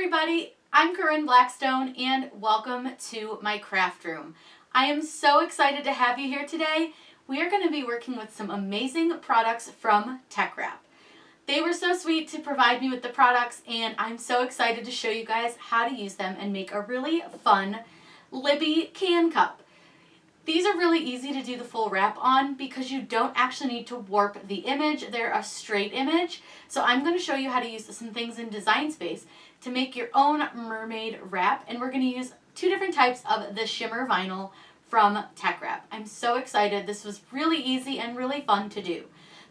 everybody, I'm Corrine Blackstone and welcome to my craft room. I am so excited to have you here today. We are going to be working with some amazing products from TeckWrap. They were so sweet to provide me with the products and I'm so excited to show you guys how to use them and make a really fun Libby can cup. These are really easy to do the full wrap on because you don't actually need to warp the image. They're a straight image. So I'm going to show you how to use some things in Design Space to make your own mermaid wrap. And we're going to use two different types of the shimmer vinyl from TeckWrap. I'm so excited. This was really easy and really fun to do.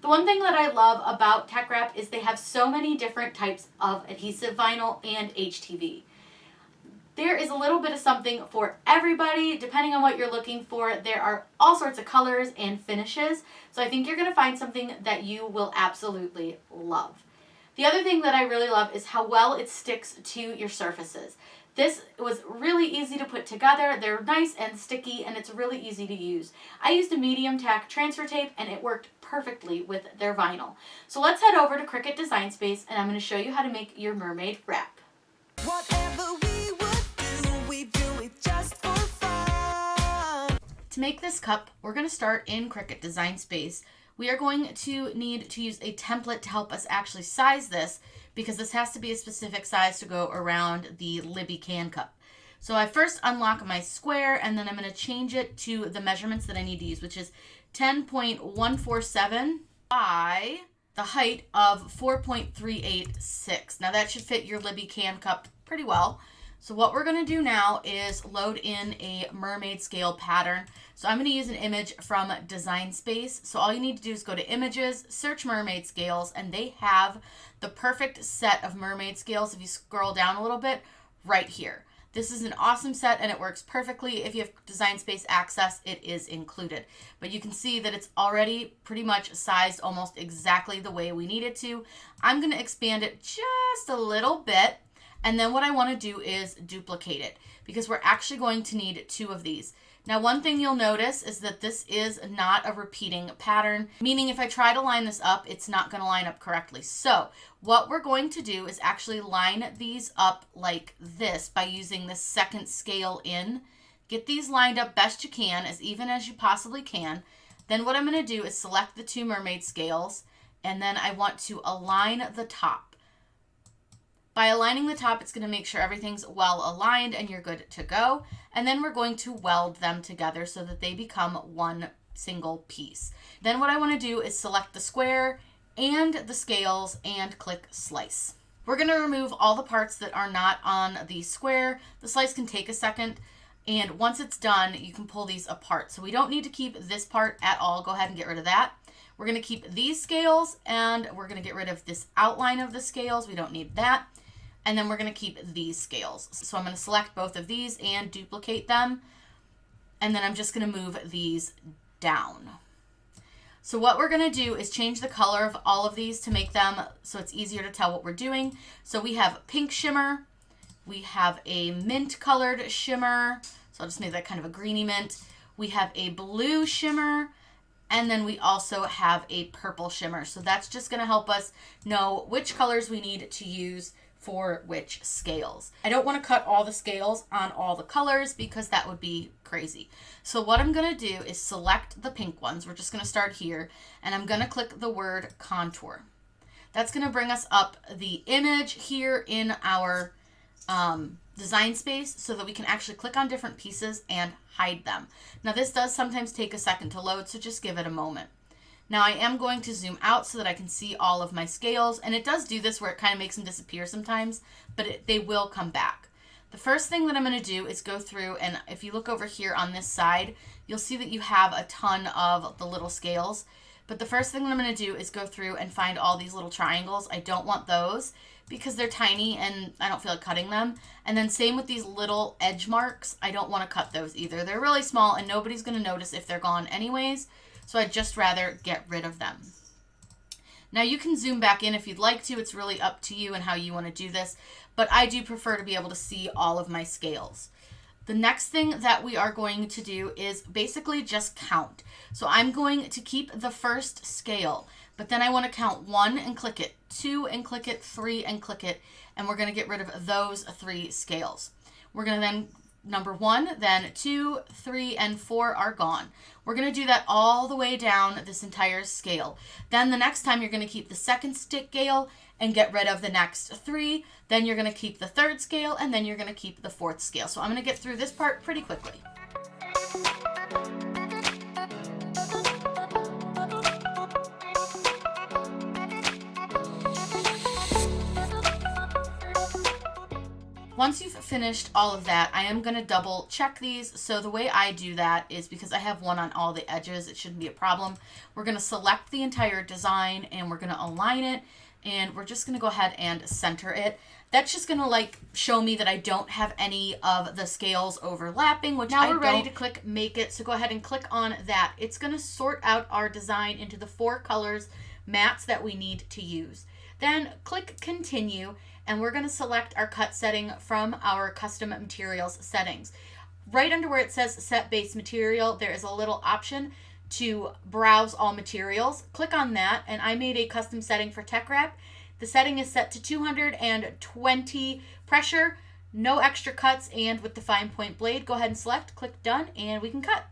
The one thing that I love about TeckWrap is they have so many different types of adhesive vinyl and HTV. There is a little bit of something for everybody, depending on what you're looking for. There are all sorts of colors and finishes, so I think you're going to find something that you will absolutely love. The other thing that I really love is how well it sticks to your surfaces. This was really easy to put together. They're nice and sticky, and it's really easy to use. I used a medium tack transfer tape, and it worked perfectly with their vinyl. So let's head over to Cricut Design Space, and I'm going to show you how to make your mermaid wrap. Whatever we do it just for fun. To make this cup, we're going to start in Cricut Design Space. We are going to need to use a template to help us actually size this because this has to be a specific size to go around the Libby can cup. So I first unlock my square and then I'm going to change it to the measurements that I need to use, which is 10.147 by the height of 4.386. Now that should fit your Libby can cup pretty well. So what we're going to do now is load in a mermaid scale pattern. So I'm going to use an image from Design Space. So all you need to do is go to Images, search mermaid scales, and they have the perfect set of mermaid scales. If you scroll down a little bit, right here. This is an awesome set and it works perfectly. If you have Design Space access, it is included. But you can see that it's already pretty much sized almost exactly the way we need it to. I'm going to expand it just a little bit. And then what I want to do is duplicate it because we're actually going to need two of these. Now, one thing you'll notice is that this is not a repeating pattern, meaning if I try to line this up, it's not going to line up correctly. So what we're going to do is actually line these up like this by using this second scale in. Get these lined up best you can, as even as you possibly can. Then what I'm going to do is select the two mermaid scales, and then I want to align the top. By aligning the top, it's going to make sure everything's well aligned and you're good to go. And then we're going to weld them together so that they become one single piece. Then what I want to do is select the square and the scales and click slice. We're going to remove all the parts that are not on the square. The slice can take a second. And once it's done, you can pull these apart. So we don't need to keep this part at all. Go ahead and get rid of that. We're going to keep these scales and we're going to get rid of this outline of the scales. We don't need that. And then we're going to keep these scales. So I'm going to select both of these and duplicate them. And then I'm just going to move these down. So what we're going to do is change the color of all of these to make them so it's easier to tell what we're doing. So we have pink shimmer. We have a mint colored shimmer. So I'll just make that kind of a greeny mint. We have a blue shimmer. And then we also have a purple shimmer. So that's just going to help us know which colors we need to use for which scales. I don't want to cut all the scales on all the colors because that would be crazy. So what I'm going to do is select the pink ones. We're just going to start here and I'm going to click the word contour. That's going to bring us up the image here in our Design Space so that we can actually click on different pieces and hide them. Now this does sometimes take a second to load, so just give it a moment. Now I am going to zoom out so that I can see all of my scales, and it does do this where it kind of makes them disappear sometimes, but they will come back. The first thing that I'm going to do is go through, and if you look over here on this side, you'll see that you have a ton of the little scales. But the first thing that I'm going to do is go through and find all these little triangles. I don't want those because they're tiny and I don't feel like cutting them. And then same with these little edge marks. I don't want to cut those either. They're really small and nobody's going to notice if they're gone anyways. So I'd just rather get rid of them. Now you can zoom back in if you'd like to. It's really up to you and how you want to do this. But I do prefer to be able to see all of my scales. The next thing that we are going to do is basically just count. So I'm going to keep the first scale, But then I want to count 1 and click it, 2 and click it, 3 and click it, and we're going to get rid of those 3 scales. We're going to then, number 1, then 2, 3, and 4 are gone. We're going to do that all the way down this entire scale. Then the next time you're going to keep the second scale and get rid of the next 3. Then you're going to keep the third scale, and then you're going to keep the fourth scale. So I'm going to get through this part pretty quickly. Once you've finished all of that, I am going to double check these. So the way I do that is because I have one on all the edges, it shouldn't be a problem. We're going to select the entire design and we're going to align it, and we're just going to go ahead and center it. That's just going to like show me that I don't have any of the scales overlapping, which now we're ready to click make it. So go ahead and click on that. It's going to sort out our design into the 4 colors mats that we need to use. Then click continue, and we're going to select our cut setting from our custom materials settings. Right under where it says set base material, there is a little option to browse all materials. Click on that, and I made a custom setting for TeckWrap. The setting is set to 220 pressure, no extra cuts, and with the fine point blade. Go ahead and select, click done, and we can cut.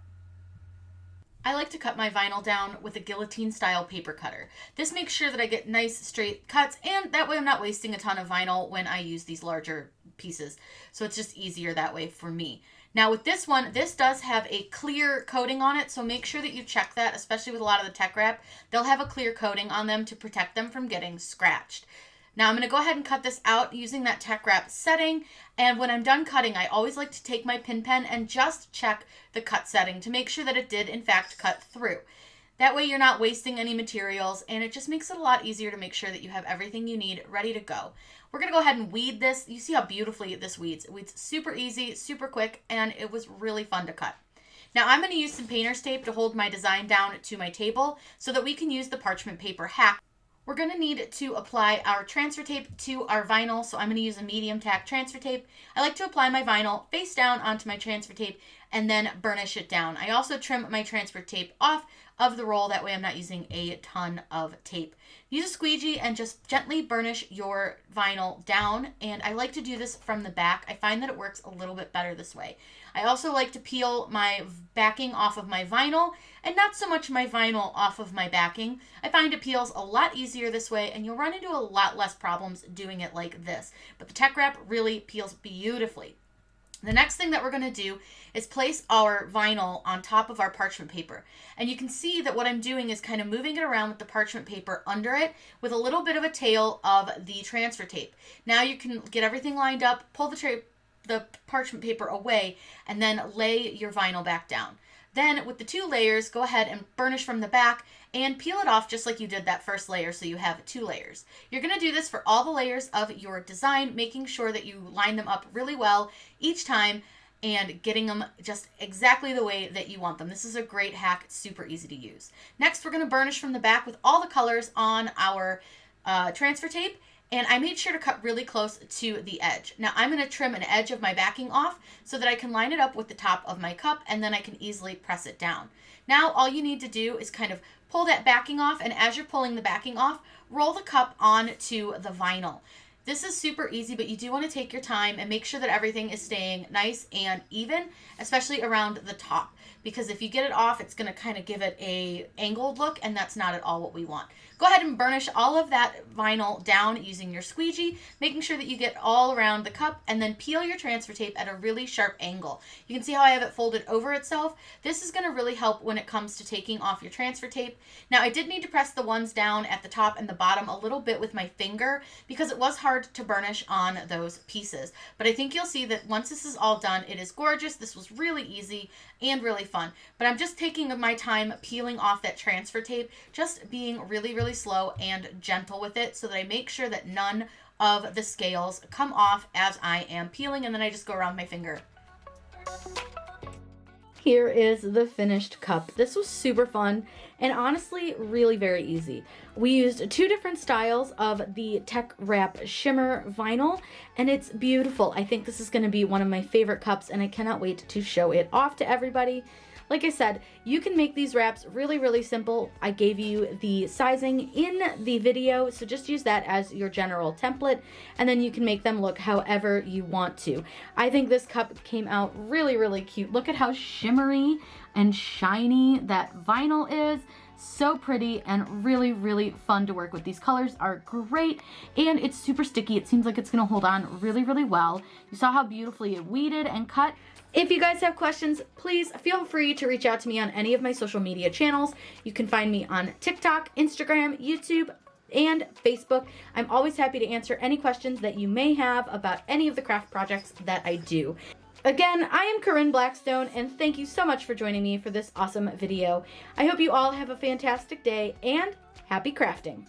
I like to cut my vinyl down with a guillotine style paper cutter. This makes sure that I get nice straight cuts, and that way I'm not wasting a ton of vinyl when I use these larger pieces. So it's just easier that way for me. Now with this one, this does have a clear coating on it, so make sure that you check that, especially with a lot of the TeckWrap. They'll have a clear coating on them to protect them from getting scratched. Now I'm going to go ahead and cut this out using that TeckWrap setting, and when I'm done cutting, I always like to take my pin pen and just check the cut setting to make sure that it did in fact cut through. That way you're not wasting any materials, and it just makes it a lot easier to make sure that you have everything you need ready to go. We're going to go ahead and weed this. You see how beautifully this weeds. It weeds super easy, super quick, and it was really fun to cut. Now I'm going to use some painter's tape to hold my design down to my table so that we can use the parchment paper hack. We're going to need to apply our transfer tape to our vinyl, so I'm going to use a medium tack transfer tape. I like to apply my vinyl face down onto my transfer tape and then burnish it down. I also trim my transfer tape off of the roll, that way I'm not using a ton of tape. Use a squeegee and just gently burnish your vinyl down, and I like to do this from the back. I find that it works a little bit better this way. I also like to peel my backing off of my vinyl and not so much my vinyl off of my backing. I find it peels a lot easier this way, and you'll run into a lot less problems doing it like this. But the TeckWrap really peels beautifully. The next thing that we're going to do is place our vinyl on top of our parchment paper. And you can see that what I'm doing is kind of moving it around with the parchment paper under it with a little bit of a tail of the transfer tape. Now you can get everything lined up, pull the parchment paper away, and then lay your vinyl back down. Then with the 2 layers, go ahead and burnish from the back and peel it off just like you did that first layer, so you have 2 layers. You're going to do this for all the layers of your design, making sure that you line them up really well each time and getting them just exactly the way that you want them. This is a great hack. It's super easy to use. Next, we're going to burnish from the back with all the colors on our transfer tape. And I made sure to cut really close to the edge. Now I'm going to trim an edge of my backing off so that I can line it up with the top of my cup, and then I can easily press it down. Now all you need to do is kind of pull that backing off, and as you're pulling the backing off, roll the cup onto the vinyl. This is super easy, but you do want to take your time and make sure that everything is staying nice and even, especially around the top, because if you get it off, it's going to kind of give it a angled look, and that's not at all what we want. Go ahead and burnish all of that vinyl down using your squeegee, making sure that you get all around the cup, and then peel your transfer tape at a really sharp angle. You can see how I have it folded over itself. This is going to really help when it comes to taking off your transfer tape. Now I did need to press the ones down at the top and the bottom a little bit with my finger because it was hard to burnish on those pieces. But I think you'll see that once this is all done, it is gorgeous. This was really easy and really fun. But I'm just taking my time peeling off that transfer tape, just being really, really slow and gentle with it so that I make sure that none of the scales come off as I am peeling, and then I just go around my finger. Here is the finished cup. This was super fun and honestly really very easy. We used 2 different styles of the TeckWrap Shimmer vinyl, and it's beautiful. I think this is going to be one of my favorite cups, and I cannot wait to show it off to everybody. Like I said, you can make these wraps really, really simple. I gave you the sizing in the video, so just use that as your general template, and then you can make them look however you want to. I think this cup came out really, really cute. Look at how shimmery and shiny that vinyl is. So pretty and really, really fun to work with. These colors are great and it's super sticky. It seems like it's gonna hold on really, really well. You saw how beautifully it weeded and cut. If you guys have questions, please feel free to reach out to me on any of my social media channels. You can find me on TikTok, Instagram, YouTube, and Facebook. I'm always happy to answer any questions that you may have about any of the craft projects that I do. Again, I am Corrine Blackstone, and thank you so much for joining me for this awesome video. I hope you all have a fantastic day, and happy crafting!